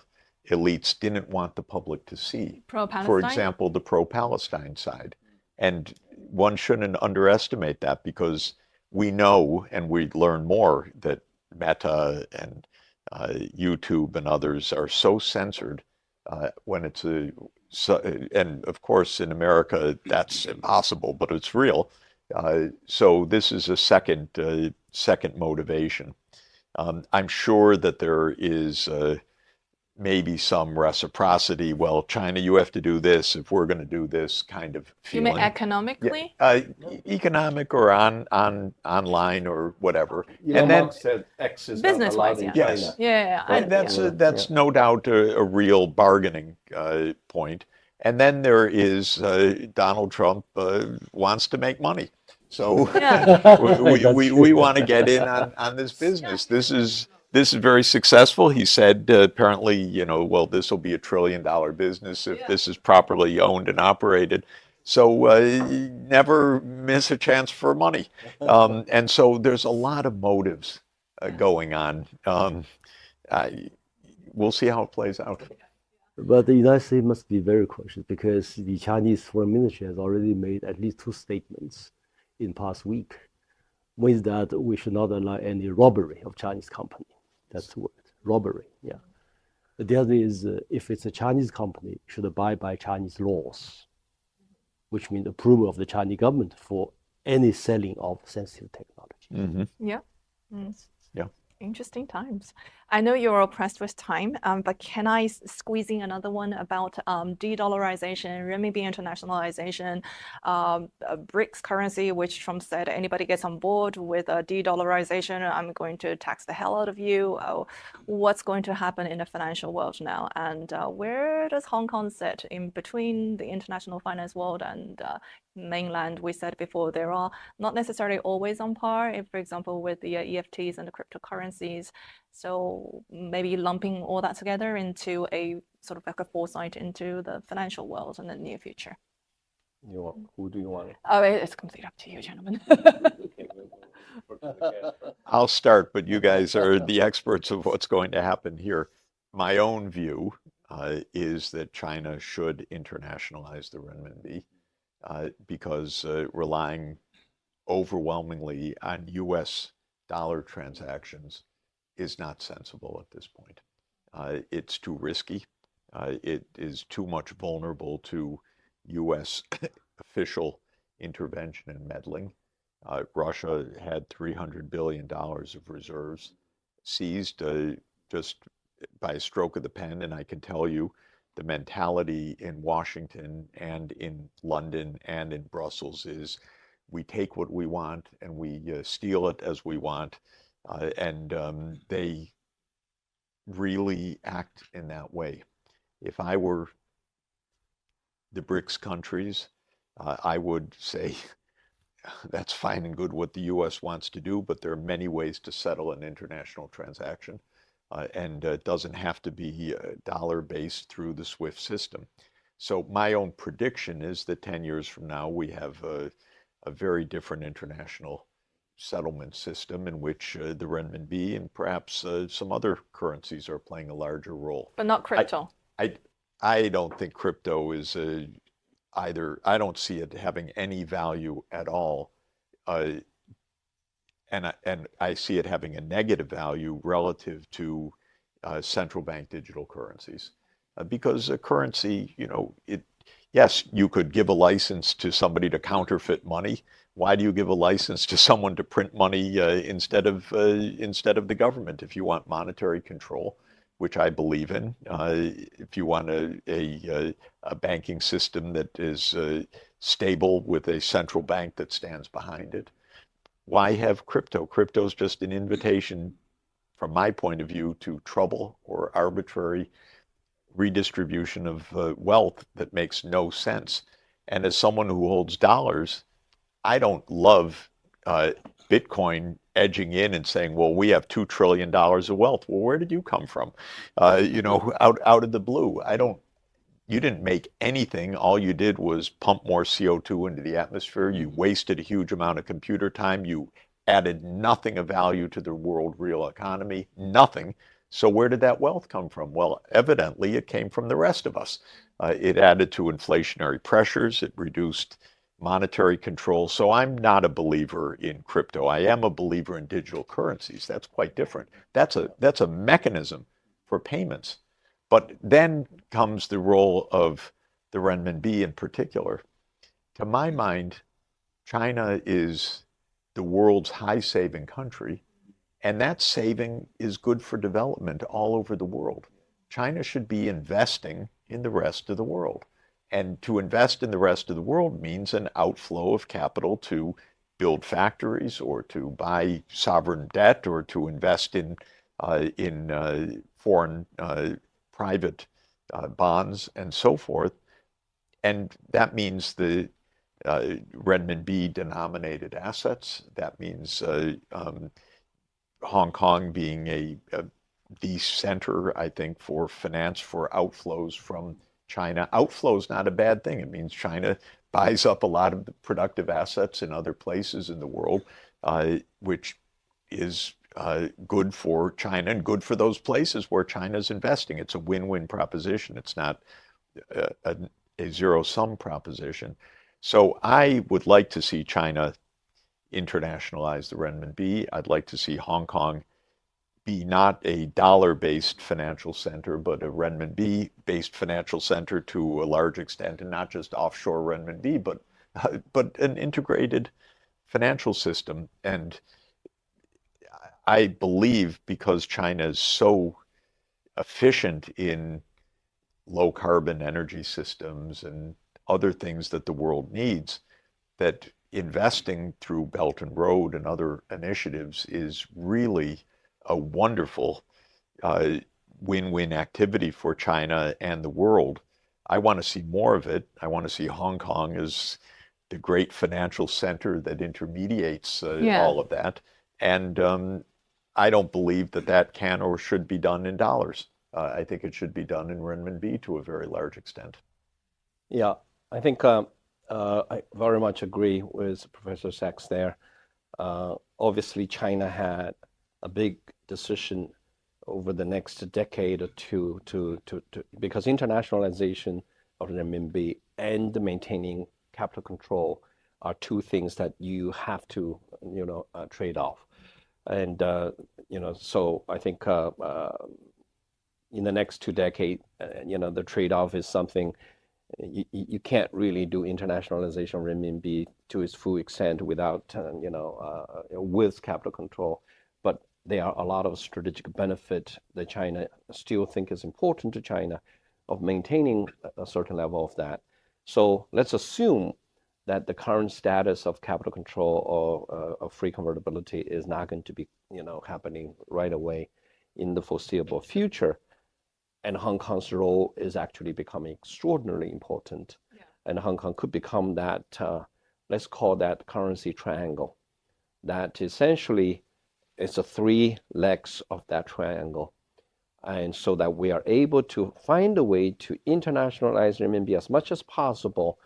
elites didn't want the public to see. Pro-Palestine? For example, the pro-Palestine side. And one shouldn't underestimate that, because we know, and we learn more, that Meta and YouTube and others are so censored when it's and of course in America that's impossible, but it's real. So this is a second motivation. I'm sure that there is maybe some reciprocity. Well, China, you have to do this if we're going to do this kind of feeling. You mean economically? Yeah, economic or online or whatever. And then said X is business-wise, allowed in yeah. China. Yeah. Right, that's no doubt a real bargaining point. And then there is Donald Trump wants to make money. So we want to get in on this business. This is very successful. He said apparently, well, this will be $1 trillion business if this is properly owned and operated. So never miss a chance for money. And so there's a lot of motives going on. We'll see how it plays out. But the United States must be very cautious, because the Chinese Foreign Ministry has already made at least 2 statements in past week. One is that we should not allow any robbery of Chinese company. That's the word, robbery, yeah. The other is if it's a Chinese company, it should abide by Chinese laws, which means approval of the Chinese government for any selling of sensitive technology. Mm-hmm. Yeah. Yeah. Interesting times. I know you're all pressed with time, but can I squeeze in another one about de-dollarization, renminbi internationalization, BRICS currency, which Trump said anybody gets on board with de-dollarization, I'm going to tax the hell out of you. What's going to happen in the financial world now? And where does Hong Kong sit in between the international finance world and mainland? We said before, there are not necessarily always on par, if, for example, with the EFTs and the cryptocurrencies. So maybe lumping all that together into a sort of like a foresight into the financial world in the near future. Who do you want? Oh, it's completely up to you, gentlemen. I'll start, but you guys are the experts of what's going to happen here. My own view is that China should internationalize the renminbi because relying overwhelmingly on U.S. dollar transactions is not sensible at this point. It's too risky. It is too much vulnerable to U.S. official intervention and meddling. Russia had $300 billion of reserves seized just by a stroke of the pen, and I can tell you the mentality in Washington and in London and in Brussels is we take what we want and we steal it as we want, and they really act in that way. If I were the BRICS countries, I would say that's fine and good what the U.S. wants to do, but there are many ways to settle an international transaction, and it doesn't have to be dollar-based through the SWIFT system. So my own prediction is that 10 years from now, we have a very different international settlement system in which the renminbi and perhaps some other currencies are playing a larger role. But not crypto. I don't think crypto is either. I don't see it having any value at all, and I see it having a negative value relative to central bank digital currencies, because a currency, yes, you could give a license to somebody to counterfeit money. Why do you give a license to someone to print money instead of the government? If you want monetary control, which I believe in, if you want a banking system that is stable with a central bank that stands behind it, why have crypto? Crypto is just an invitation, from my point of view, to trouble or arbitrary redistribution of wealth that makes no sense. And as someone who holds dollars, I don't love Bitcoin edging in and saying, well, we have $2 trillion of wealth. Well, where did you come from? Out of the blue. You didn't make anything. All you did was pump more CO2 into the atmosphere. You wasted a huge amount of computer time. You added nothing of value to the world real economy, nothing. So where did that wealth come from? Well, evidently it came from the rest of us. It added to inflationary pressures. It reduced monetary control. So I'm not a believer in crypto. I am a believer in digital currencies. That's quite different. That's a mechanism for payments. But then comes the role of the renminbi in particular. To my mind, China is the world's high saving country, and that saving is good for development all over the world. China should be investing in the rest of the world. And to invest in the rest of the world means an outflow of capital to build factories or to buy sovereign debt or to invest in foreign private bonds and so forth. And that means the renminbi denominated assets. That means Hong Kong being the center, I think, for finance for outflows from China. Outflow is not a bad thing. It means China buys up a lot of the productive assets in other places in the world, which is good for China and good for those places where China is investing. It's a win-win proposition. It's not a zero-sum proposition. So I would like to see China internationalize the renminbi. I'd like to see Hong Kong be not a dollar-based financial center, but a renminbi-based financial center to a large extent, and not just offshore renminbi, but an integrated financial system. And I believe because China is so efficient in low-carbon energy systems and other things that the world needs, that investing through Belt and Road and other initiatives is really a wonderful win-win activity for China and the world. I want to see more of it. I want to see Hong Kong as the great financial center that intermediates all of that. And I don't believe that can or should be done in dollars. I think it should be done in renminbi to a very large extent. Yeah, I think I very much agree with Professor Sachs there. Obviously, China had a big decision over the next decade or two because internationalization of renminbi and maintaining capital control are two things that you have to trade off. And so I think in the next 2 decades, the trade-off is something you can't really do internationalization of renminbi to its full extent without with capital control. But there are a lot of strategic benefit that China still think is important to China of maintaining a certain level of that. So let's assume that the current status of capital control or of free convertibility is not going to be happening right away in the foreseeable future. And Hong Kong's role is actually becoming extraordinarily important. Yeah. And Hong Kong could become that, let's call that currency triangle. That essentially is the 3 legs of that triangle. And so that we are able to find a way to internationalize renminbi as much as possible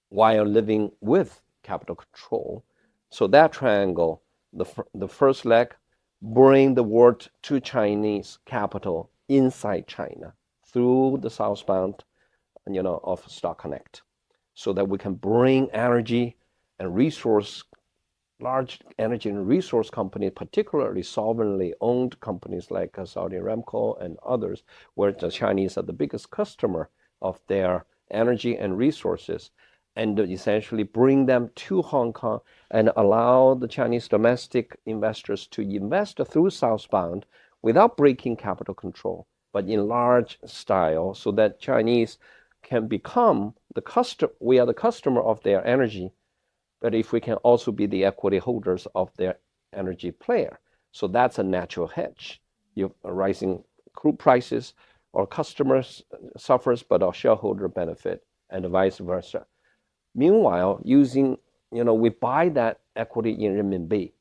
while living with capital control. So that triangle The first leg, bring the world to Chinese capital inside China through the southbound, of Stock Connect, so that we can bring energy and resource, large energy and resource companies, particularly sovereignly owned companies like Saudi Aramco and others, where the Chinese are the biggest customer of their energy and resources, and essentially bring them to Hong Kong and allow the Chinese domestic investors to invest through southbound without breaking capital control, but in large style, so that Chinese can become we are the customer of their energy, but if we can also be the equity holders of their energy player. So that's a natural hedge. You rising crude prices, our customers suffers, but our shareholder benefit, and vice versa. Meanwhile, we buy that equity in renminbi,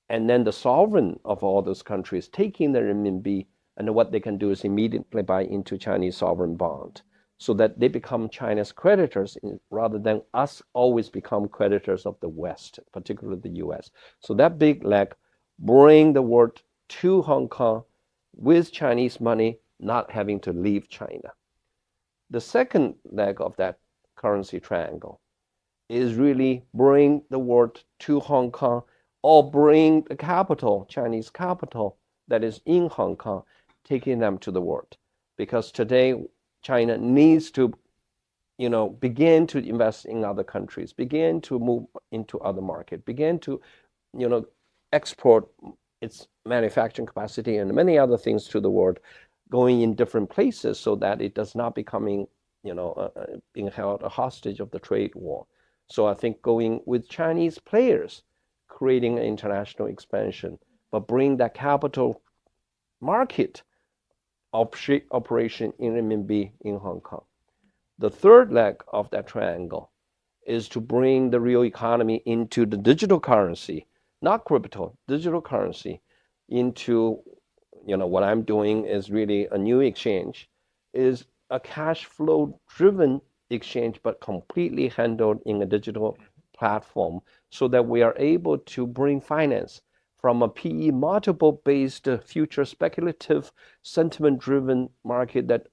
and then the sovereign of all those countries taking the renminbi, and what they can do is immediately buy into Chinese sovereign bond, so that they become China's creditors rather than us always become creditors of the West, particularly the US. So that big leg, bring the world to Hong Kong with Chinese money, not having to leave China. The second leg of that currency triangle is really bring the world to Hong Kong, or bring the capital, Chinese capital that is in Hong Kong, taking them to the world. Because today, China needs to, begin to invest in other countries, begin to move into other markets, begin to, export its manufacturing capacity and many other things to the world, going in different places, so that it does not becoming, being held a hostage of the trade war. So I think going with Chinese players, creating an international expansion, but bring that capital market operation in renminbi in Hong Kong. The third leg of that triangle is to bring the real economy into the digital currency, not crypto, digital currency, into, what I'm doing is really a new exchange, is a cash flow driven exchange, but completely handled in a digital platform, so that we are able to bring finance from a PE multiple-based future speculative sentiment-driven market that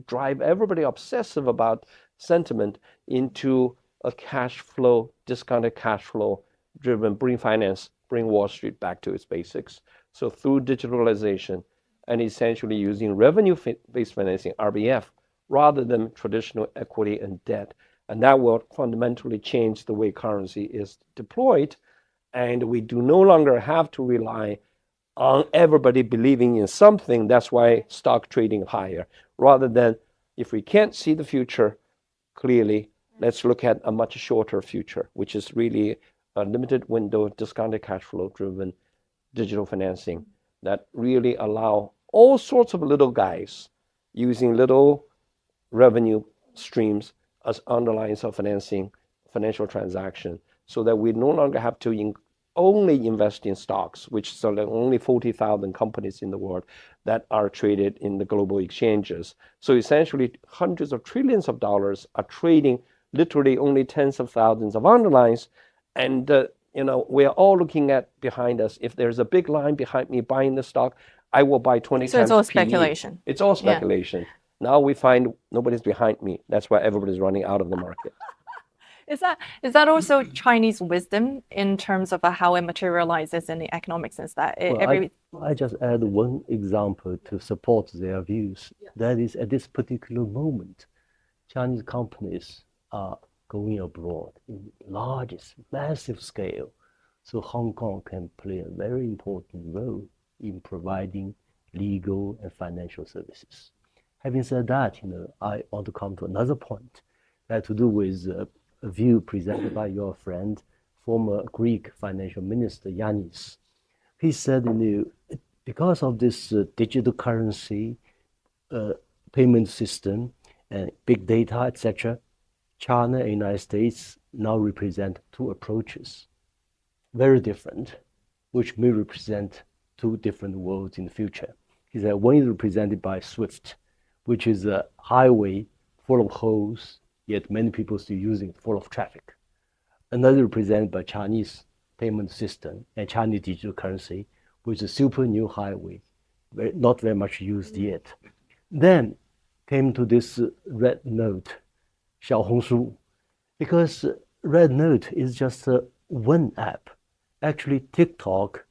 drive everybody obsessive about sentiment into a cash flow, discounted cash flow driven, bring finance, bring Wall Street back to its basics. So through digitalization and essentially using revenue-based financing, RBF, rather than traditional equity and debt. And that will fundamentally change the way currency is deployed. And we do no longer have to rely on everybody believing in something. That's why stock trading higher. Rather than, if we can't see the future clearly, let's look at a much shorter future, which is really a limited window, discounted cash flow driven digital financing that really allow all sorts of little guys using little revenue streams as underlines of financial transaction, so that we no longer have to only invest in stocks, which are only 40,000 companies in the world that are traded in the global exchanges. So essentially, hundreds of trillions of dollars are trading literally only tens of thousands of underlines. And, we are all looking at behind us. If there's a big line behind me buying the stock, I will buy 20 times So it's all PE. speculation. It's all speculation. Yeah. Now we find nobody's behind me. That's why everybody's running out of the market. Is that also Chinese wisdom in terms of how it materializes in the economic sense? That I just add one example to support their views. Yeah. That is, at this particular moment, Chinese companies are going abroad in largest, massive scale. So Hong Kong can play a very important role in providing legal and financial services. Having said that, I want to come to another point that has to do with a view presented by your friend, former Greek financial minister Yanis. He said, because of this digital currency, payment system, and big data, etc., China and United States now represent two approaches, very different, which may represent two different worlds in the future. He said one is represented by SWIFT, which is a highway full of holes, yet many people still using it, full of traffic. Another represented by Chinese payment system and Chinese digital currency with a super new highway, not very much used yet. Then came to this red note, 小红书, because red note is just one app. Actually, TikTok,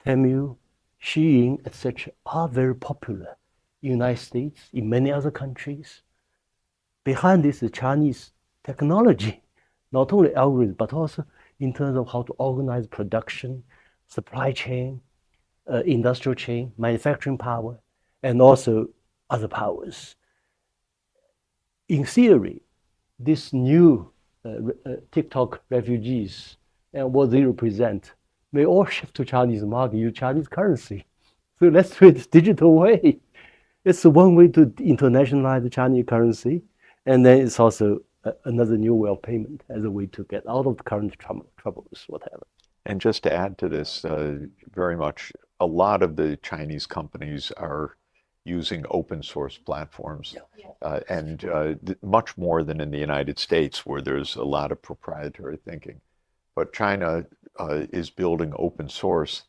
Temu, Shein, etc. are very popular in the United States, in many other countries. Behind this is Chinese technology, not only algorithm, but also in terms of how to organize production, supply chain, industrial chain, manufacturing power, and also other powers. In theory, this new TikTok refugees and what they represent may all shift to Chinese market, use Chinese currency. So let's do it digital way. It's one way to internationalize the Chinese currency, and then it's also another new way of payment as a way to get out of the current troubles, whatever. And just to add to this, very much, a lot of the Chinese companies are using open source platforms, and much more than in the United States, where there's a lot of proprietary thinking. But China is building open source,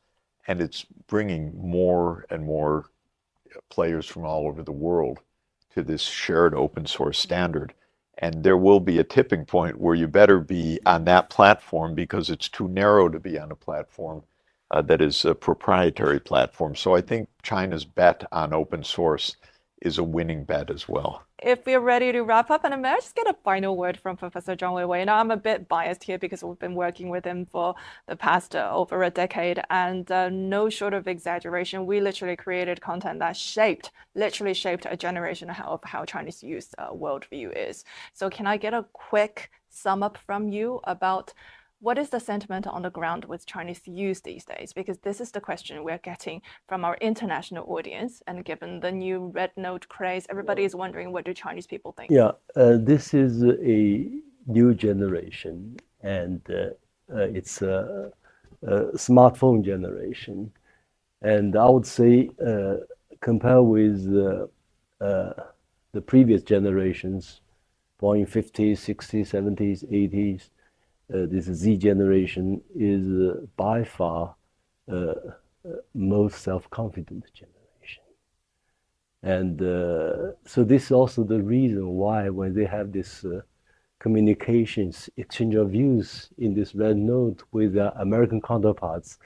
and it's bringing more and more players from all over the world to this shared open source standard. And there will be a tipping point where you better be on that platform because it's too narrow to be on a platform that is a proprietary platform. So I think China's bet on open source is a winning bet as well. If we're ready to wrap up, and may I just get a final word from Professor Zhang Weiwei? Now, I'm a bit biased here because we've been working with him for the past over a decade, and no short of exaggeration, we literally created content that literally shaped a generation of how Chinese youth worldview is. So can I get a quick sum up from you about what is the sentiment on the ground with Chinese youth these days? Because this is the question we're getting from our international audience. And given the new red note craze, everybody is wondering, what do Chinese people think? Yeah, this is a new generation, and it's a smartphone generation. And I would say, compared with the previous generations, born in 50s, 60s, 70s, 80s, this Z generation is by far most self-confident generation. And so this is also the reason why when they have this communications, exchange of views in this red note with their American counterparts,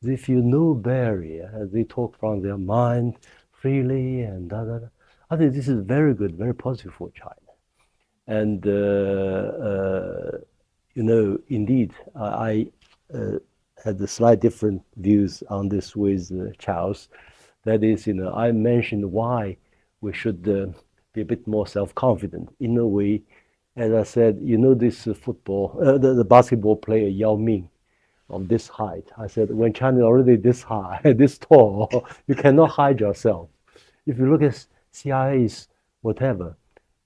they feel no barrier. They talk from their mind freely and I think this is very good, very positive for China. And you know, indeed, I had the slight different views on this with Charles. That is, you know, I mentioned why we should be a bit more self-confident. In a way, as I said, you know, this football, the basketball player Yao Ming, of this height. I said, when China is already this high, this tall, you cannot hide yourself. If you look at CIA's whatever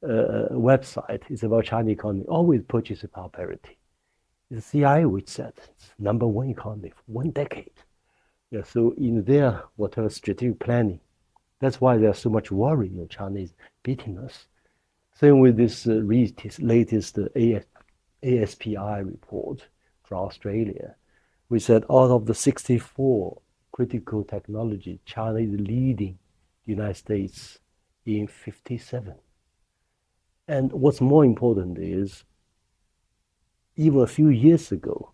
website, it's about Chinese economy, always purchasing power parity. The CIA, which said it's #1 economy for 1 decade. Yeah, so in their whatever strategic planning, that's why there's so much worry. You know, China is beating us. Same with this latest ASPI report from Australia. We said out of the 64 critical technology, China is leading the United States in 57. And what's more important is, even a few years ago,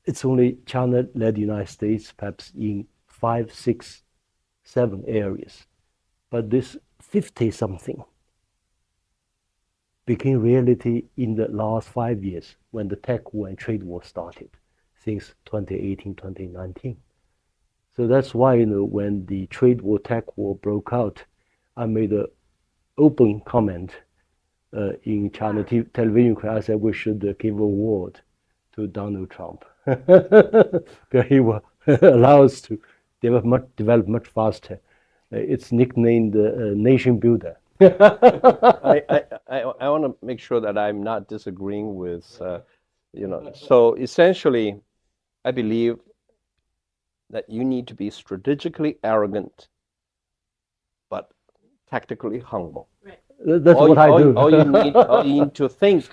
it's only China led the United States perhaps in 5, 6, 7 areas. But this 50-something became reality in the last 5 years when the tech war and trade war started, since 2018, 2019. So that's why, you know, when the trade war, tech war broke out, I made an open comment in China television. I said we should give an award to Donald Trump because he will allow us to develop much faster. It's nicknamed Nation Builder. I want to make sure that I'm not disagreeing with, you know. So essentially, I believe that you need to be strategically arrogant, but tactically humble. Right. That's what I do. All you need to think,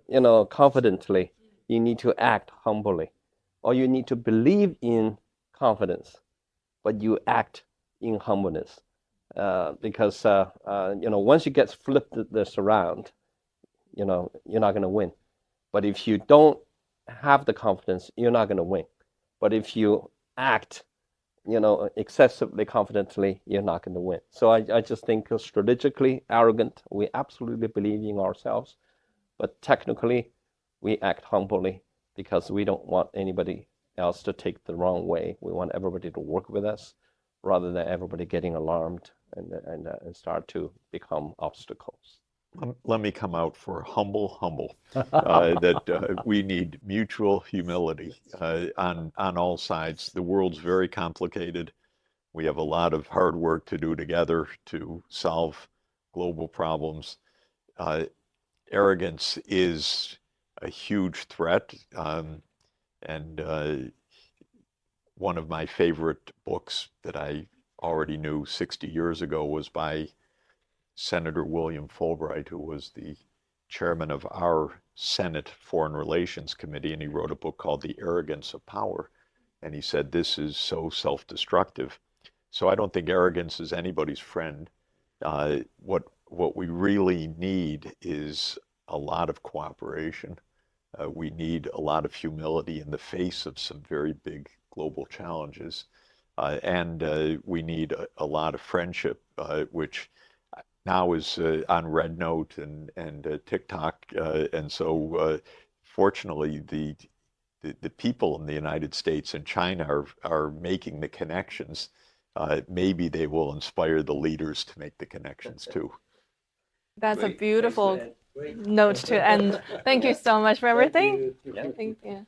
you know, confidently, you need to act humbly, or you need to believe in confidence, but you act in humbleness. Because once you get flipped this around, you're not going to win. But if you don't have the confidence, you're not going to win. But if you act, excessively confidently, you're not going to win. So I just think strategically arrogant, we absolutely believe in ourselves, but technically we act humbly because we don't want anybody else to take the wrong way. We want everybody to work with us rather than everybody getting alarmed and start to become obstacles. Let me come out for humble, that we need mutual humility on all sides. The world's very complicated. We have a lot of hard work to do together to solve global problems. Arrogance is a huge threat. And one of my favorite books that I already knew 60 years ago was by Senator William Fulbright, who was the chairman of our Senate Foreign Relations Committee, and he wrote a book called The Arrogance of Power. And he said, this is so self-destructive. So I don't think arrogance is anybody's friend. What we really need is a lot of cooperation. We need a lot of humility in the face of some very big global challenges. And we need a lot of friendship, which now is on Red Note and TikTok. And so fortunately, the people in the United States and China are making the connections. Maybe they will inspire the leaders to make the connections too. That's a beautiful note to end. Thank you so much for everything. Thank you.